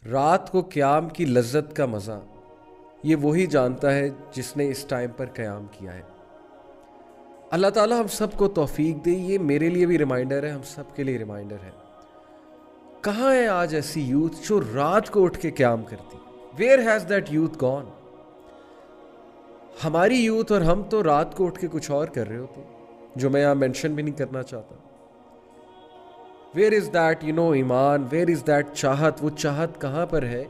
رات کو قیام کی لذت کا مزہ یہ وہی جانتا ہے جس نے اس ٹائم پر قیام کیا ہے. اللہ تعالیٰ ہم سب کو توفیق دے. یہ میرے لیے بھی ریمائنڈر ہے, ہم سب کے لیے ریمائنڈر ہے. کہاں ہے آج ایسی یوتھ جو رات کو اٹھ کے قیام کرتی؟ Where has that youth gone? ہماری یوتھ اور ہم تو رات کو اٹھ کے کچھ اور کر رہے ہوتے جو میں یہاں مینشن بھی نہیں کرنا چاہتا. ویئر از دیٹ ایمان؟ ویئر از دیٹ چاہت؟ وہ چاہت کہاں پر ہے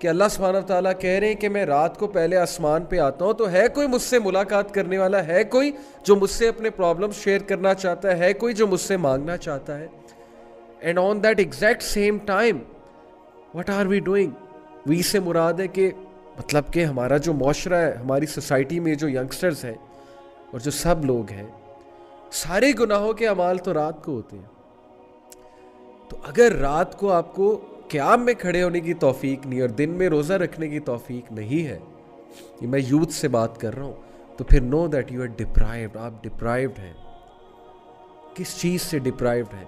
کہ اللہ سبحانہ تعالیٰ کہہ رہے ہیں کہ میں رات کو پہلے آسمان پہ آتا ہوں, تو ہے کوئی مجھ سے ملاقات کرنے والا؟ ہے کوئی جو مجھ سے اپنے پرابلم شیئر کرنا چاہتا ہے کوئی جو مجھ سے مانگنا چاہتا ہے؟ And on that exact same time what are we doing? We سے مراد ہے کہ مطلب کہ ہمارا جو معاشرہ ہے, ہماری سوسائٹی میں جو ینگسٹرز ہیں اور جو سب لوگ ہیں, سارے گناہوں کے اعمال تو رات کو ہوتے ہیں. تو اگر رات کو آپ کو قیام میں کھڑے ہونے کی توفیق نہیں اور دن میں روزہ رکھنے کی توفیق نہیں ہے, یہ میں یوتھ سے بات کر رہا ہوں, تو پھر know that you are deprived. آپ ڈپرائیوڈ ہیں. کس چیز سے ڈپرائیوڈ ہیں؟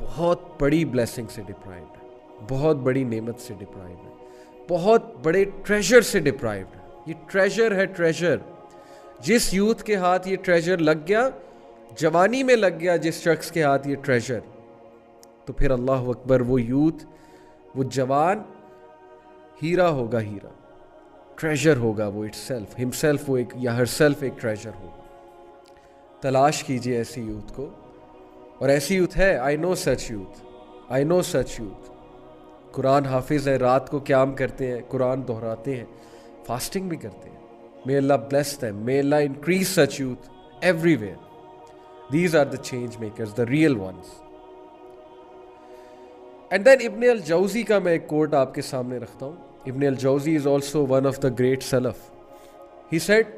بہت بڑی بلیسنگ سے ڈپرائیوڈ ہے, بہت بڑی نعمت سے ڈپرائیوڈ ہے, بہت بڑے ٹریجر سے ڈپرائیوڈ ہے. یہ ٹریجر ہے, ٹریجر. جس یوتھ کے ہاتھ یہ ٹریجر لگ گیا, جوانی میں لگ گیا جس شخص کے ہاتھ یہ ٹریجر, تو پھر اللہ اکبر, وہ یوتھ, وہ جوان ہیرا ہوگا, ہیرا ٹریجر ہوگا. وہ اٹ سیلف ہم سیلف وہ ایک یا ہر سیلف ایک ٹریجر ہوگا. تلاش کیجئے ایسی یوتھ کو, اور ایسی یوتھ ہے. آئی نو سچ یوتھ, آئی نو سچ یوتھ. قرآن حافظ ہے, رات کو قیام کرتے ہیں, قرآن دہراتے ہیں, فاسٹنگ بھی کرتے ہیں. may Allah bless them, may Allah increase such youth everywhere. These are the change makers, the real ones. And then ابن الجوزی کا میں ایک کوٹ آپ کے سامنے رکھتا ہوں. ابن الجوزی is also one of the great salaf. He said,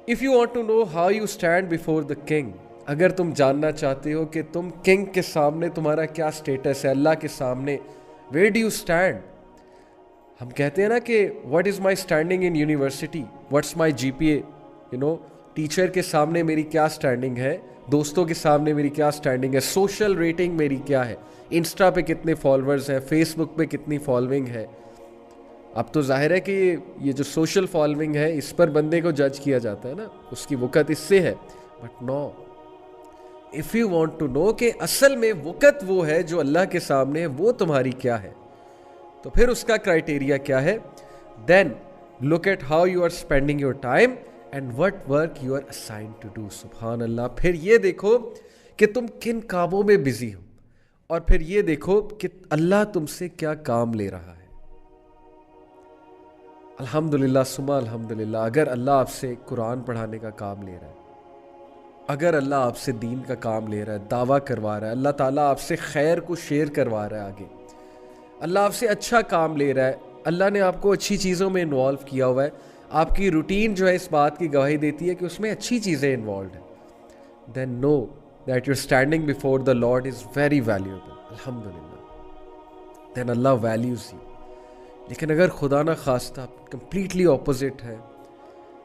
if you want to know how you stand before the king, اگر تم جاننا چاہتے ہو کہ تم کنگ کے سامنے تمہارا کیا سٹیٹس ہے, اللہ کے سامنے, where do you stand? ہم کہتے ہیں نا کہ what is my standing in university, what's my GPA, teacher کے سامنے میری کیا سٹینڈنگ ہے, دوستوں کے سامنے میری کیا سٹینڈنگ ہے, سوشل ریٹنگ میری کیا ہے, انسٹا پہ کتنے فالوورز ہیں, فیس بک پہ کتنی فالوئنگ ہے. اب تو ظاہر ہے کہ یہ جو سوشل فالوئنگ ہے اس پر بندے کو جج کیا جاتا ہے نا, اس کی وقت اس سے ہے. But no, if you want to know کہ اصل میں وقت وہ ہے جو اللہ کے سامنے ہے, وہ تمہاری کیا ہے, تو پھر اس کا کرائٹیریا کیا ہے؟ Then look at how you are spending your time and what work you are assigned to do. سبحان اللہ. پھر یہ دیکھو کہ تم کن کاموں میں بزی ہو, اور پھر یہ دیکھو کہ اللہ تم سے کیا کام لے رہا ہے. الحمدللہ ثم الحمدللہ. اگر اللہ آپ سے قرآن پڑھانے کا کام لے رہا ہے, اگر اللہ آپ سے دین کا کام لے رہا ہے, دعویٰ کروا رہا ہے, اللہ تعالیٰ آپ سے خیر کو شیئر کروا رہا ہے آگے, اللہ آپ سے اچھا کام لے رہا ہے, اللہ نے آپ کو اچھی چیزوں میں انوالو کیا ہوا ہے, آپ کی روٹین جو ہے اس بات کی گواہی دیتی ہے کہ اس میں اچھی چیزیں انوالوڈ ہیں, then know that your standing before the lord is very valuable. الحمدللہ. Then Allah values you. لیکن اگر خدا نہ خواستہ کمپلیٹلی اپوزٹ ہے,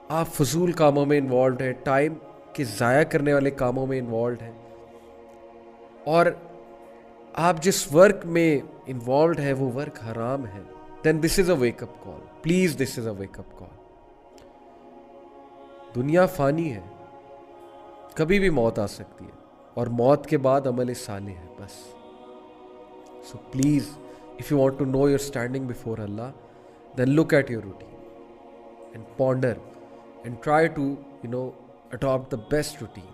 آپ فضول کاموں میں انوالوڈ ہیں, ٹائم کے ضائع کرنے والے کاموں میں انوالوڈ ہیں, اور آپ جس ورک میں انوالوڈ ہے وہ ورک حرام ہے, then this is a wake up call. Please, this is a wake up call. دنیا فانی ہے, کبھی بھی موت آ سکتی ہے, اور موت کے بعد عمل صالح ہے بس. So please, if you want to know your standing before Allah, then look at your routine and ponder and try to, adopt the best routine.